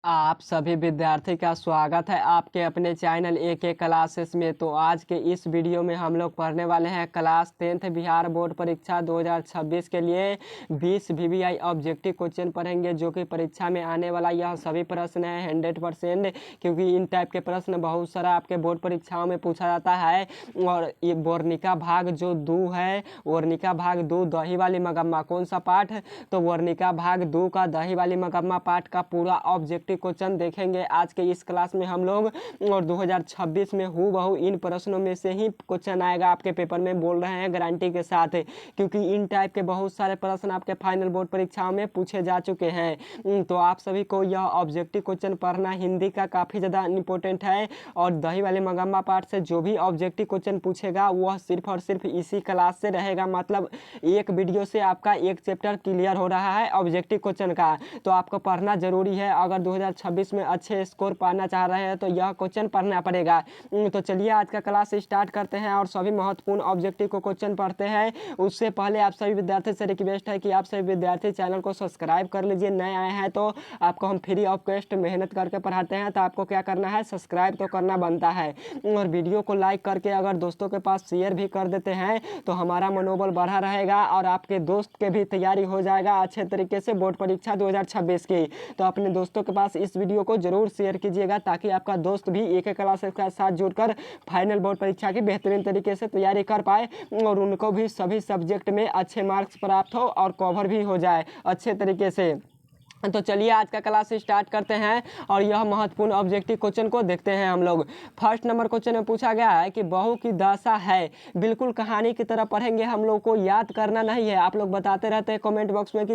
आप सभी विद्यार्थी का स्वागत है आपके अपने चैनल AK क्लासेस में। तो आज के इस वीडियो में हम लोग पढ़ने वाले हैं क्लास 10th बिहार बोर्ड परीक्षा 2026 के लिए 20 VBI ऑब्जेक्टिव क्वेश्चन पढ़ेंगे, जो कि परीक्षा में आने वाला यह सभी प्रश्न है 100%, क्योंकि इन टाइप के प्रश्न बहुत सारा आपके बोर्ड परीक्षाओं में पूछा जाता है। और ये वर्णिका भाग जो 2 है, वर्णिका भाग 2 दही वाली मगम्मा, कौन सा पाठ? तो वर्णिका भाग 2 का दही वाली मगम्मा पाठ का पूरा ऑब्जेक्टिव क्वेश्चन देखेंगे आज के इस क्लास में हम लोग। और 2026 में हूबहू इन प्रश्नों में से ही क्वेश्चन आएगा आपके पेपर में, बोल रहे हैं गारंटी के साथ, क्योंकि इन टाइप के बहुत सारे प्रश्न आपके फाइनल बोर्ड परीक्षाओं में पूछे जा चुके हैं। तो आप सभी को यह ऑब्जेक्टिव क्वेश्चन पढ़ना हिंदी का काफ़ी ज़्यादा इंपॉर्टेंट है। और दही वाले मगम्मा पाठ से जो भी ऑब्जेक्टिव क्वेश्चन पूछेगा वह सिर्फ और सिर्फ इसी क्लास से रहेगा, मतलब एक वीडियो से आपका एक चैप्टर क्लियर हो रहा है ऑब्जेक्टिव क्वेश्चन का। तो आपको पढ़ना जरूरी है, अगर 2026 में अच्छे स्कोर पाना चाह रहे हैं तो यह क्वेश्चन पढ़ना पड़ेगा। तो चलिए आज का क्लास स्टार्ट करते हैं और सभी महत्वपूर्ण ऑब्जेक्टिव को क्वेश्चन पढ़ते हैं। उससे पहले आप सभी विद्यार्थी से रिक्वेस्ट है कि आप सभी विद्यार्थी चैनल को सब्सक्राइब कर लीजिए। नए आए हैं तो आपको हम फ्री ऑफ कॉस्ट मेहनत करके पढ़ाते हैं, तो आपको क्या करना है, सब्सक्राइब तो करना बनता है। और वीडियो को लाइक करके अगर दोस्तों के पास शेयर भी कर देते हैं तो हमारा मनोबल बढ़ा रहेगा और आपके दोस्त के भी तैयारी हो जाएगा अच्छे तरीके से बोर्ड परीक्षा 2026 की। तो अपने दोस्तों के पास इस वीडियो को जरूर शेयर कीजिएगा, ताकि आपका दोस्त भी एक क्लास के साथ जुड़कर फाइनल बोर्ड परीक्षा की बेहतरीन तरीके से तैयारी कर पाए और उनको भी सभी सब्जेक्ट में अच्छे मार्क्स प्राप्त हो और कवर भी हो जाए अच्छे तरीके से। तो चलिए आज का क्लास स्टार्ट करते हैं और यह महत्वपूर्ण ऑब्जेक्टिव क्वेश्चन को देखते हैं हम लोग। फर्स्ट नंबर क्वेश्चन में पूछा गया है कि बहू की दशा है, बिल्कुल कहानी की तरह पढ़ेंगे, हम लोग को याद करना नहीं है। आप लोग बताते रहते हैं कमेंट बॉक्स में कि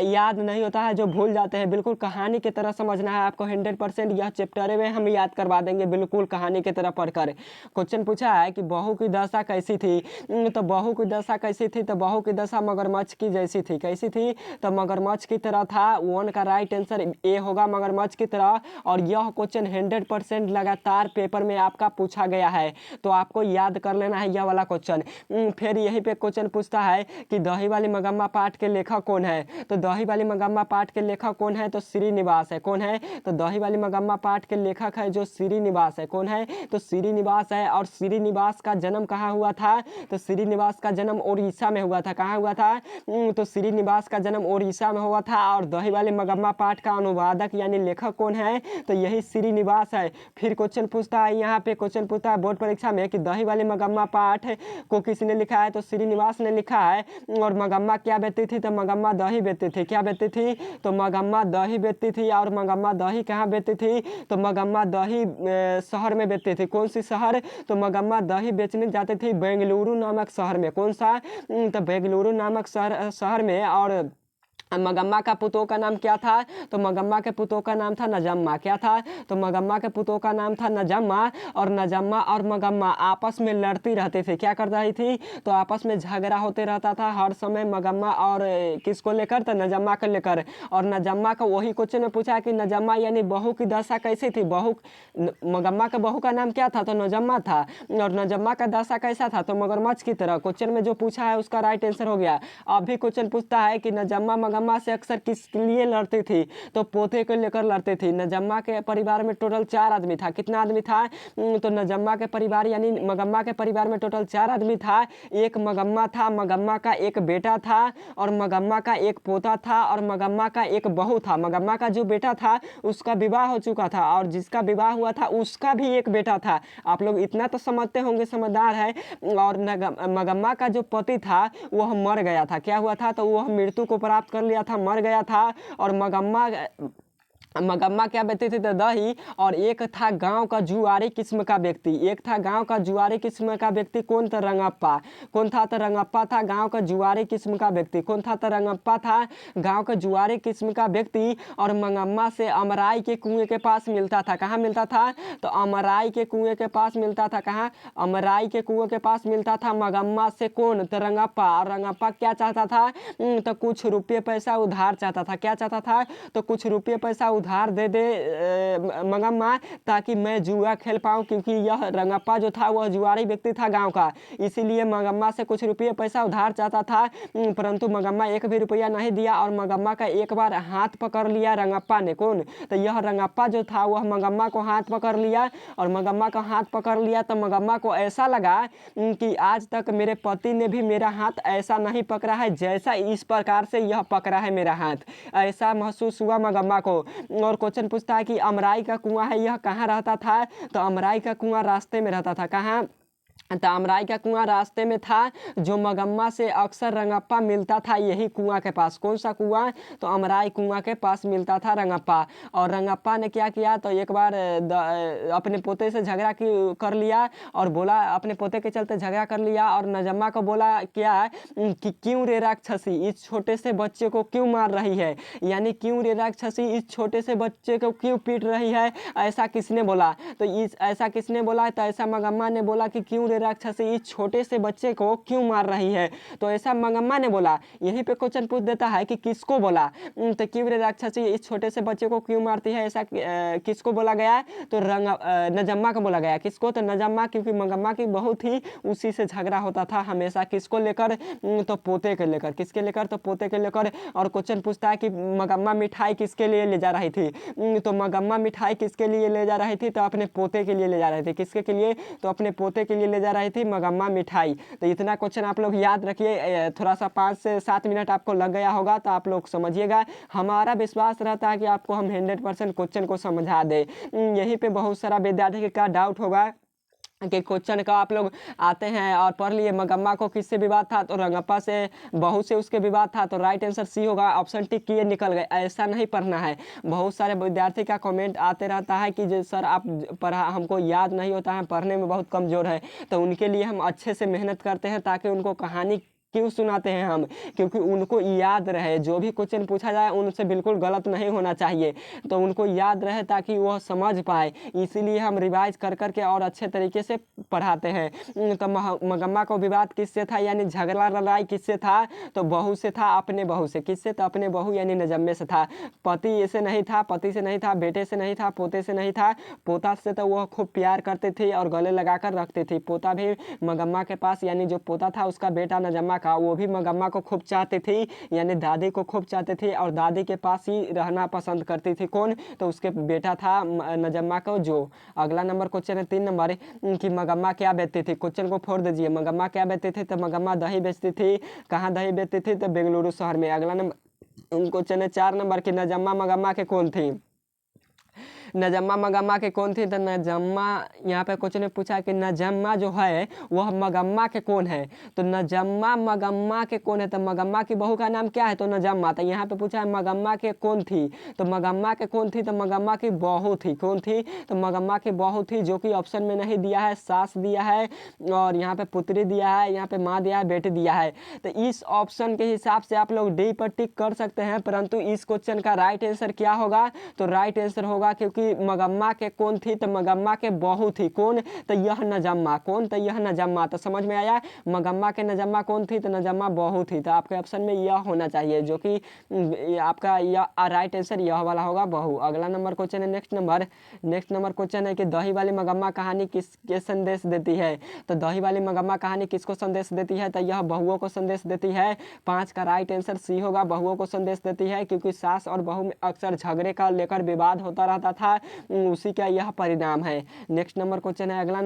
याद नहीं होता है, जो भूल जाते हैं, बिल्कुल कहानी की तरह समझना है आपको। 100% यह चैप्टर में हम याद करवा देंगे बिल्कुल कहानी की तरह पढ़कर। क्वेश्चन पूछा है कि बहू की दशा कैसी थी। तो बहू की दशा कैसी थी, तो बहू की दशा मगरमच्छ की जैसी थी। कैसी थी? तो मगरमच्छ की तरह था। 1 का राइट आंसर ए होगा, मगरमच्छ की तरह। और यह क्वेश्चन 100% लगातार पेपर में आपका पूछा गया है, तो आपको याद कर लेना है यह वाला क्वेश्चन। फिर यहीं पे क्वेश्चन पूछता है कि दही वाली मगम्मा पाठ के लेखक कौन है। तो दही वाली मगम्मा पाठ के लेखक कौन है, तो श्रीनिवास है। कौन है? तो दही वाली मगम्मा पाठ के लेखक है जो श्रीनिवास है। कौन है? तो श्रीनिवास है। और श्रीनिवास का जन्म कहाँ हुआ था? तो श्रीनिवास का जन्म उड़ीसा में हुआ था। कहाँ हुआ था? तो श्रीनिवास का जन्म उड़ीसा में हुआ था। और दही वाले मगम्मा पाठ का अनुवादक यानी लेखक कौन है? तो यही श्रीनिवास है। फिर क्वेश्चन पूछता है, यहाँ पे क्वेश्चन पूछता है बोर्ड परीक्षा में कि दही वाले मगम्मा पाठ को किसने लिखा है। तो श्रीनिवास ने लिखा है। और मगम्मा क्या बेचती थी? तो मगम्मा दही बेचती थी। क्या बेचती थी? तो मगम्मा दही बेचती थी। और मगम्मा दही कहाँ बेचती थी? तो मगम्मा दही शहर में बेचती थी। कौन सी शहर? तो मगम्मा दही बेचने जाती थी बेंगलुरु नामक शहर में। कौन सा? तो बेंगलुरु नामक शहर में। और मगम्मा का पुतों का नाम क्या था? तो मगम्मा के पुतों का नाम था नजम्मा। क्या था? तो मगम्मा के पुतों का नाम था नजम्मा। और नजम्मा और मगम्मा आपस में लड़ती रहती थी। क्या कर रही थी? तो आपस में झगड़ा होते रहता था हर समय, मगम्मा और किसको लेकर? तो नजम्मा को लेकर। और नजम्मा का वही क्वेश्चन में पूछा कि नजम्मा यानी बहू की दशा कैसी थी। बहू मगम्मा का बहू का नाम क्या था? तो नजम्मा था। और नजम्मा का दशा कैसा था? तो मगरमच्छ की तरह। क्वेश्चन में जो पूछा है उसका राइट आंसर हो गया। अब भी क्वेश्चन पूछता है कि नजम्मा मगम्मा से अक्सर किसके लिए लड़ती थी। तो पोते को लेकर लड़ती थी। नजम्मा के परिवार में टोटल 4 आदमी था। कितना आदमी था? तो नजम्मा के परिवार यानी मगम्मा के परिवार में टोटल 4 आदमी था। एक मगम्मा था, मगम्मा का एक बेटा था, और मगम्मा का एक पोता था, और मगम्मा का एक बहू था। मगम्मा का जो बेटा था उसका विवाह हो चुका था, और जिसका विवाह हुआ था उसका भी एक बेटा था। आप लोग इतना तो समझते होंगे, समझदार है। और मगम्मा का जो पति था वह मर गया था। क्या हुआ था? तो वह मृत्यु को प्राप्त कर लिया था, मर गया था। और मगम्मा क्या बेचती थी? तो दही। और एक था गांव का जुआरी किस्म का व्यक्ति। एक था गांव का जुआरी किस्म का व्यक्ति। कौन था? रंगप्पा। कौन था? तो रंगप्पा था गांव का जुआरी किस्म का व्यक्ति। कौन था? तो रंगप्पा था गांव का जुआरी किस्म का व्यक्ति। और मगम्मा से अमराई के कुएं के पास मिलता था। कहाँ मिलता था? तो अमराई के कुएं के पास मिलता था। कहाँ? अमराई के कुएं के पास मिलता था मगम्मा से। कौन? तो रंगप्पा। और रंगप्पा क्या चाहता था? तो कुछ रुपये पैसा उधार चाहता था। क्या चाहता था? तो कुछ रुपये पैसा उधार दे दे मंगम्मा, ताकि मैं जुआ खेल पाऊँ, क्योंकि यह रंगप्पा जो था वह जुआरी व्यक्ति था गाँव का। इसीलिए मंगम्मा से कुछ रुपये पैसा उधार चाहता था, परंतु मंगम्मा एक भी रुपया नहीं दिया और मंगम्मा का एक बार हाथ पकड़ लिया रंगप्पा ने। कौन? तो यह रंगप्पा जो था वह मंगम्मा को हाथ पकड़ लिया, और मंगम्मा का हाथ पकड़ लिया तो मंगम्मा को ऐसा लगा कि आज तक मेरे पति ने भी मेरा हाथ ऐसा नहीं पकड़ा है जैसा इस प्रकार से यह पकड़ा है मेरा हाथ, ऐसा महसूस हुआ मंगम्मा को। और क्वेश्चन पूछता है कि अमराई का कुआं है यह कहाँ रहता था? तो अमराई का कुआं रास्ते में रहता था। कहाँ? तो अमराई का कुआं रास्ते में था, जो मंगम्मा से अक्सर रंगप्पा मिलता था यही कुआं के पास। कौन सा कुआं? तो अमराई कुआं के पास मिलता था रंगप्पा। और रंगप्पा ने क्या किया, तो एक बार अपने पोते से झगड़ा कर लिया और बोला, अपने पोते के चलते झगड़ा कर लिया और नजम्मा को बोला क्या कि क्यों रे राक्षसी इस छोटे से बच्चे को क्यों मार रही है, यानी क्यों रे राक्षसी इस छोटे से बच्चे को क्यों पीट रही है, ऐसा किसने बोला? तो ऐसा किसने बोला? तो ऐसा मंगम्मा ने बोला कि क्यों रे राक्षसी इस छोटे से बच्चे को क्यों मार रही है, तो ऐसा मंगम्मा ने बोला। यहीं पे क्वेश्चन पूछ देता है कि किसको बोला, तो क्यों रे राक्षसी इस छोटे से बच्चे को क्यों मारती है, ऐसा किसको बोला गया? तो नजम्मा को बोला गया। किसको? तो नजम्मा, क्योंकि मंगम्मा की बहुत ही उसी से झगड़ा होता था हमेशा। किसको लेकर? तो पोते के लेकर। किसके लेकर? तो पोते के लेकर। और क्वेश्चन पूछता है कि मंगम्मा मिठाई किसके लिए ले जा रही थी, तो मंगम्मा मिठाई किसके लिए ले जा रही थी? तो अपने पोते के लिए ले जा रही थी। किसके के लिए? तो अपने पोते के लिए ले जा रही थी मंगम्मा मिठाई। तो इतना क्वेश्चन आप लोग याद रखिए, थोड़ा सा 5 से 7 मिनट आपको लग गया होगा तो आप लोग समझिएगा। हमारा विश्वास रहता है कि आपको हम 100% क्वेश्चन को समझा दें। यहीं पे बहुत सारा विद्यार्थी का डाउट होगा कि क्वेश्चन का आप लोग आते हैं और पढ़ लिए मंगम्मा को किससे विवाद था, तो रंगप्पा से बहू से उसके विवाद था, तो राइट आंसर सी होगा। ऑप्शन टिक किए निकल गए, ऐसा नहीं पढ़ना है। बहुत सारे विद्यार्थी का कमेंट आते रहता है कि जो सर आप पढ़ा हमको याद नहीं होता है, पढ़ने में बहुत कमज़ोर है, तो उनके लिए हम अच्छे से मेहनत करते हैं ताकि उनको कहानी क्यों सुनाते हैं हम, क्योंकि उनको याद रहे, जो भी क्वेश्चन पूछा जाए उनसे बिल्कुल गलत नहीं होना चाहिए, तो उनको याद रहे ताकि वह समझ पाए, इसीलिए हम रिवाइज कर करके और अच्छे तरीके से पढ़ाते हैं। तो मंगम्मा को विवाद किससे था, यानी झगड़ा लड़ाई किससे था? तो बहू से था, अपने बहू से। किससे? तो अपने बहू यानी नजम्मे से था। पति से नहीं था, पति से नहीं था, बेटे से नहीं था, पोते से नहीं था। पोता से तो वह खूब प्यार करते थे और गले लगा कर रखते थे। पोता भी मंगम्मा के पास, यानी जो पोता था उसका बेटा नजम्मा का, वो भी मंगम्मा को खूब चाहते थे, यानी दादी को खूब चाहते थे और दादी के पास ही रहना पसंद करती थी। कौन? तो उसके बेटा था नजम्मा को जो। अगला नंबर क्वेश्चन है 3 नंबर कि मंगम्मा क्या बेचती थी। क्वेश्चन को फोड़ दीजिए। मंगम्मा क्या बेचती थी? तो मंगम्मा दही बेचती थी। कहाँ दही बेचती थी? तो बेंगलुरु शहर में। अगला नंबर क्वेश्चन है 4 नंबर की नजम्मा मंगम्मा के कौन थी? नजम्मा मंगम्मा के कौन थी? तो नजम्मा, यहाँ पे क्वेश्चन ने पूछा कि नजम्मा जो है वह मंगम्मा के कौन है, तो नजम्मा मंगम्मा के कौन है? तो मंगम्मा की बहू का नाम क्या है? तो नजम्मा। तो यहाँ पे पूछा है मंगम्मा के कौन थी, तो मंगम्मा के कौन थी? तो मंगम्मा की बहू थी। कौन थी? तो मंगम्मा की बहू थी, जो कि ऑप्शन में नहीं दिया है, सास दिया है और यहाँ पे पुत्री दिया है, यहाँ पे माँ दिया है, बेटी दिया है। तो इस ऑप्शन के हिसाब से आप लोग डी पर टिक कर सकते हैं, परंतु इस क्वेश्चन का राइट आंसर क्या होगा? तो राइट आंसर होगा, क्योंकि मंगम्मा के कौन थी? तो मंगम्मा के बहू थी। कौन? तो यह नजम्मा। कौन? तो यह नजम्मा। तो समझ में आया, मंगम्मा के नजम्मा कौन थी? तो नजम्मा बहू थी। तो आपके ऑप्शन में यह होना चाहिए, जो कि आपका यह राइट आंसर यह वाला होगा, बहू। अगला नंबर क्वेश्चन है नेक्स्ट नंबर क्वेश्चन है कि दही वाली मंगम्मा कहानी किसके संदेश देती है। तो दही वाली मंगम्मा कहानी किसको संदेश देती है? तो यह बहुओं को संदेश देती है। 5 का राइट आंसर सी होगा, बहुओं को संदेश देती है, क्योंकि सास और बहू में अक्सर झगड़े का लेकर विवाद होता रहता था, उसी का यह परिणाम है। नेक्स्ट नंबर क्वेश्चन है अगला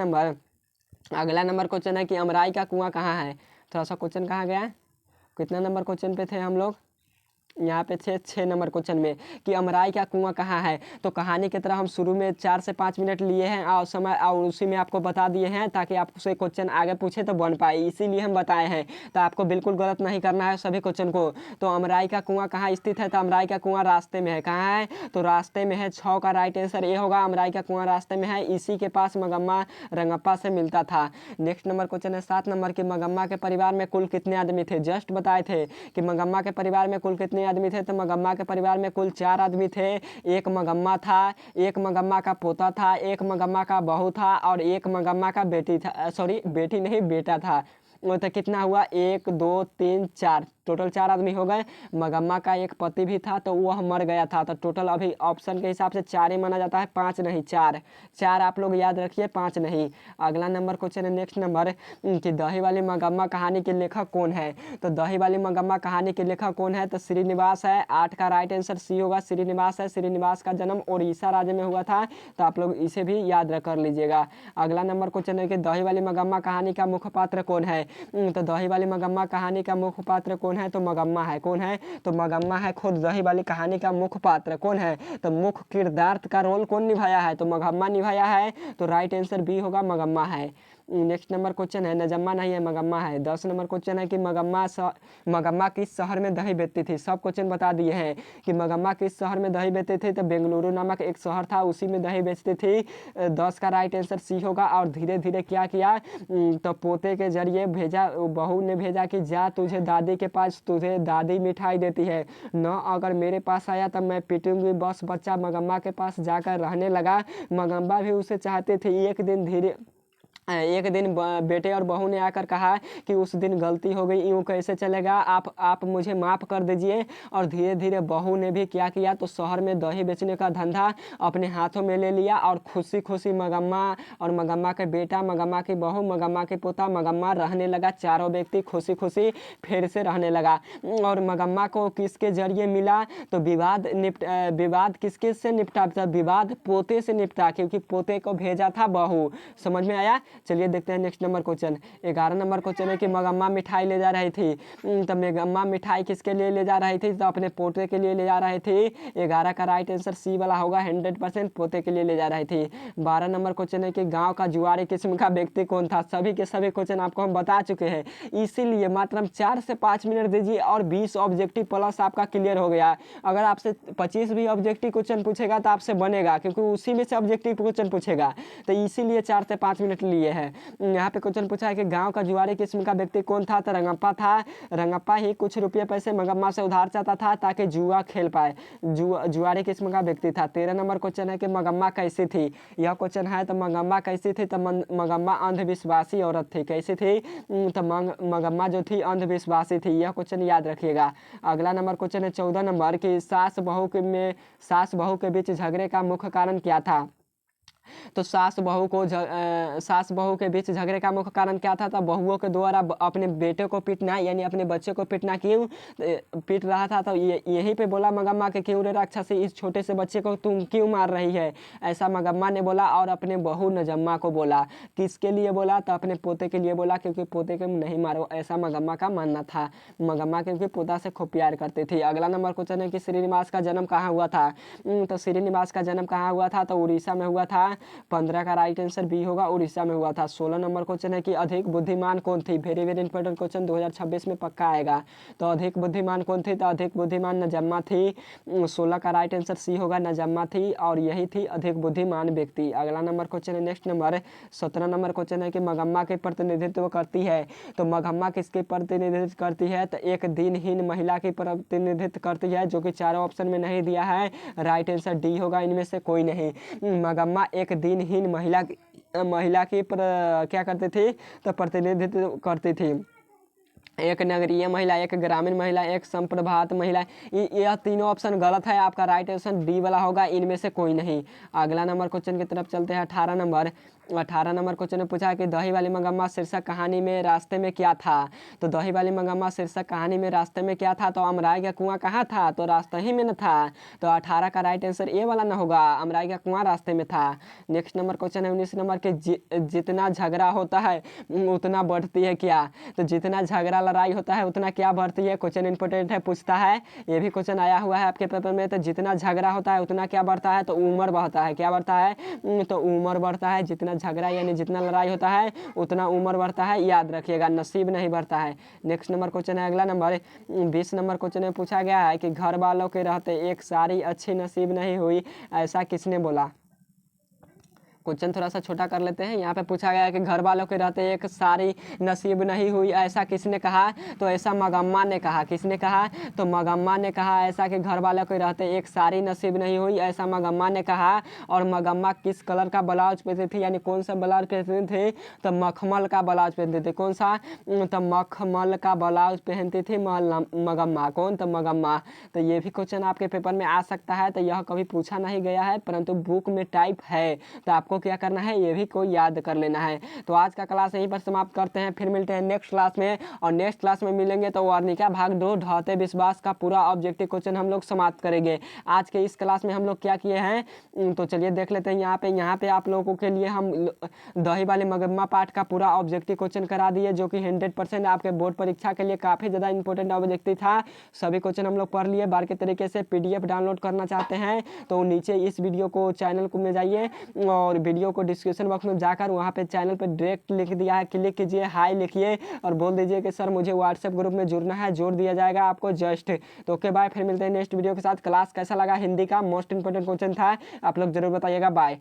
नंबर क्वेश्चन है कि अमराई का कुआं कहाँ है। थोड़ा सा क्वेश्चन कहाँ गया? कितना नंबर क्वेश्चन पे थे हम लोग? यहाँ पे 6 नंबर क्वेश्चन में कि अमराई का कुआं कहाँ है। तो कहानी की तरह हम शुरू में 4 से 5 मिनट लिए हैं और समय और उसी में आपको बता दिए हैं, ताकि आपसे क्वेश्चन आगे पूछे तो बन पाए, इसीलिए हम बताए हैं। तो आपको बिल्कुल गलत नहीं करना है सभी क्वेश्चन को। तो अमराई का कुआं कहाँ स्थित है? तो अमराई का कुआं रास्ते में है। कहाँ है? तो रास्ते में है। 6 का राइट आंसर ये होगा, अमराई का कुआं रास्ते में है, इसी के पास मंगम्मा रंगप्पा से मिलता था। नेक्स्ट नंबर क्वेश्चन है 7 नंबर की मंगम्मा के परिवार में कुल कितने आदमी थे। जस्ट बताए थे कि मंगम्मा के परिवार में कुल कितने आदमी थे। तो मंगम्मा के परिवार में कुल 4 आदमी थे। एक मंगम्मा था, एक मंगम्मा का पोता था, एक मंगम्मा का बहू था और एक मंगम्मा का बेटी था, सॉरी बेटी नहीं बेटा था। तो कितना हुआ? 1 2 3 4 टोटल 4 आदमी हो गए। मगम्मा का एक पति भी था तो वह मर गया था, तो टोटल अभी ऑप्शन के हिसाब से 4 ही माना जाता है, 5 नहीं, 4 4 आप लोग याद रखिए, 5 नहीं। अगला नंबर क्वेश्चन है, नेक्स्ट नंबर कि दही वाली मगम्मा कहानी के लेखक कौन है। तो दही वाली मगम्मा कहानी के लेखक कौन है, तो श्रीनिवास है। 8 का राइट आंसर सी होगा, श्रीनिवास है। श्रीनिवास का जन्म उड़ीसा राज्य में हुआ था, तो आप लोग इसे भी याद कर लीजिएगा। अगला नंबर क्वेश्चन है कि दही वाली मगम्मा कहानी का मुख्य पात्र कौन है। तो दही वाली मगम्मा कहानी का मुख्य पात्र कौन है, तो मगम्मा है। कौन है, तो मगम्मा है खुद। दही वाली कहानी का मुख्य पात्र कौन है, तो मुख्य किरदार का रोल कौन निभाया है, तो मगम्मा निभाया है, तो राइट आंसर बी होगा, मगम्मा है। नेक्स्ट नंबर क्वेश्चन है, नजम्मा नहीं है, मगम्मा है। 10 नंबर क्वेश्चन है कि मगम्मा किस शहर में दही बेचती थी। सब क्वेश्चन बता दिए हैं कि मगम्मा किस शहर में दही बेचती थी, तो बेंगलुरु नामक एक शहर था, उसी में दही बेचती थी। 10 का राइट आंसर सी होगा। और धीरे धीरे क्या किया, तो पोते के जरिए भेजा, बहू ने भेजा कि जा तुझे दादी के पास, तुझे दादी मिठाई देती है न, अगर मेरे पास आया तब मैं पीटूंगी। बस बच्चा मगम्मा के पास जाकर रहने लगा। मगम्मा भी उसे चाहती थी। एक दिन बेटे और बहू ने आकर कहा कि उस दिन गलती हो गई, यूँ कैसे चलेगा, आप मुझे माफ़ कर दीजिए। और धीरे धीरे बहू ने भी क्या किया, तो शहर में दही बेचने का धंधा अपने हाथों में ले लिया। और खुशी खुशी मगम्मा और मगम्मा के बेटा, मगम्मा की बहू, मगम्मा के पोता, मगम्मा रहने लगा। चारों व्यक्ति खुशी खुशी फिर से रहने लगा। और मगम्मा को किसके जरिए मिला, तो विवाद किसके से निपटा, विवाद पोते से निपटा, क्योंकि पोते को भेजा था बहू। समझ में आया। चलिए देखते हैं next number question. 11 number question है कि मगम्मा मिठाई ले जा रही थी। तो मगम्मा मिठाई किसके लिए ले जा रही थी, तो अपने पोते के लिए ले जा रही थी। 11 का राइट आंसर सी वाला होगा, 100% पोते के लिए ले जा रही थी। 12 नंबर क्वेश्चन है कि गांव का जुआरी किस्म का व्यक्ति कौन था। सभी के सभी क्वेश्चन आपको हम बता चुके हैं, इसीलिए मात्र हम 4 से 5 मिनट दीजिए और 20 ऑब्जेक्टिव प्लस आपका क्लियर हो गया। अगर आपसे 25 भी ऑब्जेक्टिव क्वेश्चन पूछेगा तो आपसे बनेगा, क्योंकि उसी में से ऑब्जेक्टिव क्वेश्चन पूछेगा, तो इसीलिए 4 से 5 मिनट लिए है। यहाँ पे क्वेश्चन पूछा है कि गांव का जुआरी किस्म का व्यक्ति कौन था, तो रंगप्पा था। रंगप्पा ही कुछ रुपये पैसे मगम्मा से उधार चाहता था ताकि जुआ खेल पाए। जुआरी किस्म का व्यक्ति था। 13 नंबर क्वेश्चन है कि मगम्मा कैसी थी। यह क्वेश्चन है, तो मगम्मा कैसी थी, तो मगम्मा अंधविश्वासी औरत थी। कैसी थी, तो मगम्मा जो थी अंधविश्वासी थी। यह क्वेश्चन याद रखिएगा। अगला नंबर क्वेश्चन है 14 नंबर कि सास बहू के बीच झगड़े का मुख्य कारण क्या था। तो सास बहू के बीच झगड़े का मुख्य कारण क्या था, तो बहुओं के द्वारा अपने बेटे को पीटना, यानी अपने बच्चे को पीटना। क्यों पीट रहा था, तो यहीं पे बोला मगम्मा के, क्यों रे राक्षसी, इस छोटे से बच्चे को तुम क्यों मार रही है, ऐसा मगम्मा ने बोला। और अपने बहू नजम्मा को बोला। किसके लिए बोला, तो अपने पोते के लिए बोला, क्योंकि पोते को नहीं मारो, ऐसा मगम्मा का मानना था। मगम्मा क्योंकि पोता से खूब प्यार करती थी। अगला नंबर क्वेश्चन है कि श्रीनिवास का जन्म कहाँ हुआ था। तो श्रीनिवास का जन्म कहाँ हुआ था, तो उड़ीसा में हुआ था। 15 का राइट आंसर बी होगा, उड़ीसा में हुआ था। 16 नंबर क्वेश्चन है कि अधिक बुद्धिमान कौन थी। वेरी वेरी इंपॉर्टेंट क्वेश्चन, 2026 में पक्का आएगा। तो अधिक बुद्धिमान कौन थी, तो अधिक बुद्धिमान नजम्मा थी। 16 का राइट आंसर सी होगा, नजम्मा थी, और यही थी अधिक बुद्धिमान व्यक्ति। अगला नंबर क्वेश्चन है, नेक्स्ट नंबर 17 नंबर क्वेश्चन है कि मगम्मा के प्रतिनिधित्व करती है। तो मगम्मा किसके प्रतिनिधित्व करती है, तो एक दिनहीन महिला की प्रतिनिधित्व करती है, जो कि चारों ऑप्शन में नहीं दिया है। राइट आंसर डी होगा, इनमें से कोई नहीं। मगम्मा एक दिनहीन महिला की क्या करती थी, तो प्रतिनिधित्व करती थी। एक नगरीय महिला, एक ग्रामीण महिला, एक संप्रभात महिला। यह तीनों ऑप्शन गलत है, आपका राइट ऑप्शन डी वाला होगा, इनमें से कोई नहीं। अगला नंबर क्वेश्चन की तरफ चलते हैं। 18 नंबर क्वेश्चन में पूछा कि दही वाली मगम्मा शीर्षक कहानी में रास्ते में क्या था। तो दही वाली मगम्मा शीर्षक कहानी में रास्ते में क्या था, तो अमराई का कुआं कहाँ था, तो रास्ते ही में न था। तो 18 का राइट आंसर ए वाला न होगा, अमराई का कुआं रास्ते में था। नेक्स्ट नंबर क्वेश्चन है 19 नंबर के जितना झगड़ा होता है उतना बढ़ती है क्या। तो जितना झगड़ा लड़ाई होता है उतना क्या बढ़ती है, क्वेश्चन इंपॉर्टेंट है, पूछता है। ये भी क्वेश्चन आया हुआ है आपके पेपर में। तो जितना झगड़ा होता है उतना क्या बढ़ता है, तो उम्र बढ़ता है। क्या बढ़ता है, तो उम्र बढ़ता है। जितना झगड़ा यानी जितना लड़ाई होता है उतना उम्र बढ़ता है, याद रखिएगा, नसीब नहीं बढ़ता है। नेक्स्ट नंबर क्वेश्चन है, अगला नंबर 20 नंबर क्वेश्चन में पूछा गया है कि घर वालों के रहते एक सारी अच्छी नसीब नहीं हुई, ऐसा किसने बोला। क्वेश्चन थोड़ा सा छोटा कर लेते हैं। यहाँ पे पूछा गया है कि घर वालों के रहते एक सारी नसीब नहीं हुई, ऐसा किसने कहा? तो ऐसा मगम्मा ने कहा। किसने कहा? तो मगम्मा ने कहा ऐसा कि घर वालों के रहते एक सारी नसीब नहीं हुई, ऐसा मगम्मा ने कहा। और मगम्मा किस कलर का ब्लाउज पहनती थी, यानी कौन सा ब्लाउज पहनती थी? तो मखमल का ब्लाउज पहनती थी। कौन सा? तो मखमल का ब्लाउज पहनती थी मगम्मा। कौन? तो मगम्मा। तो ये भी क्वेश्चन आपके पेपर में आ सकता है। तो यह कभी पूछा नहीं गया है, परंतु बुक में टाइप है, तो आपको क्या करना है, ये भी कोई याद कर लेना है। तो आज का क्लास यहीं पर समाप्त करते हैं, फिर मिलते हैं नेक्स्ट क्लास में। और नेक्स्ट क्लास में मिलेंगे तो वर्णिका भाग 2 ढहते विश्वास का पूरा ऑब्जेक्टिव क्वेश्चन हम लोग समाप्त करेंगे। आज के इस क्लास में हम लोग क्या किए हैं, तो चलिए देख लेते हैं। यहाँ पे आप लोगों के लिए हम दही वाले मगम्मा पाठ का पूरा ऑब्जेक्टिव क्वेश्चन करा दिए, जो कि 100% आपके बोर्ड परीक्षा के लिए काफ़ी ज़्यादा इंपॉर्टेंट ऑब्जेक्टिव था। सभी क्वेश्चन हम लोग पढ़ लिए बार के तरीके से। PDF डाउनलोड करना चाहते हैं तो नीचे इस वीडियो को चैनल को में जाइए और वीडियो को डिस्क्रिप्शन बॉक्स में जाकर वहाँ पे चैनल पे डायरेक्ट लिख दिया है, क्लिक कीजिए, हाई लिखिए और बोल दीजिए कि सर मुझे व्हाट्सएप ग्रुप में जुड़ना है, जोड़ दिया जाएगा आपको जस्ट। तो ओके बाय, फिर मिलते हैं नेक्स्ट वीडियो के साथ। क्लास कैसा लगा? हिंदी का मोस्ट इंपोर्टेंट क्वेश्चन था, आप लोग जरूर बताइएगा। बाय।